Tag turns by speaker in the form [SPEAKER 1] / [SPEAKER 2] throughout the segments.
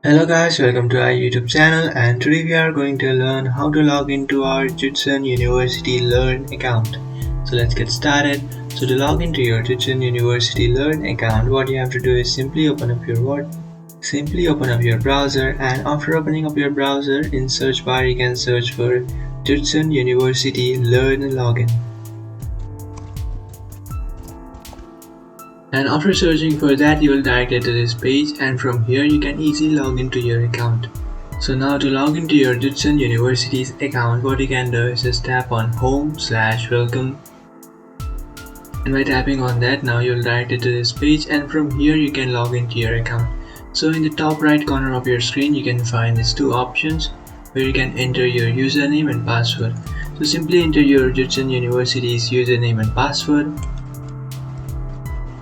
[SPEAKER 1] Hello guys, welcome to our YouTube channel, and today we are going to learn how to log into our Judson University Learn account. So let's get started. So to log into your Judson University Learn account, what you have to do is simply open up your browser, and after opening up your browser, in search bar you can search for Judson University Learn Login. And after searching for that, you will directly to this page, and from here you can easily log into your account. So now to log into your Judson University's account, what you can do is just tap on home/welcome, and by tapping on that, now you'll directed to this page, and from here you can log into your account. So in the top right corner of your screen, you can find these two options where you can enter your username and password. So simply enter your Judson University's username and password.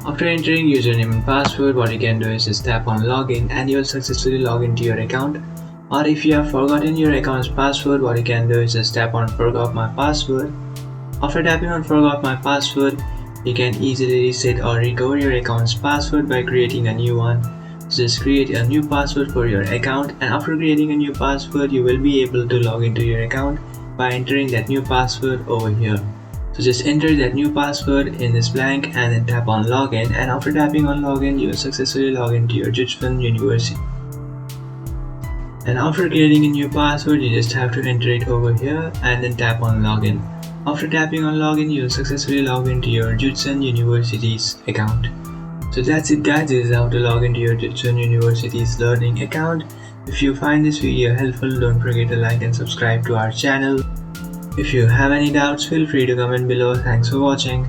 [SPEAKER 1] After entering username and password, what you can do is just tap on login, and you will successfully log into your account. Or if you have forgotten your account's password, what you can do is just tap on forgot my password. After tapping on forgot my password, you can easily reset or recover your account's password by creating a new one. So just create a new password for your account, and after creating a new password, you will be able to log into your account by entering that new password over here. So just enter that new password in this blank and then tap on login, and after tapping on login, you will successfully log into your Judson University. And after creating a new password, you just have to enter it over here and then tap on login. After tapping on login, you will successfully log into your Judson University's account. So that's it guys, this is how to log into your Judson University's learning account. If you find this video helpful, don't forget to like and subscribe to our channel. If you have any doubts, feel free to comment below. Thanks for watching.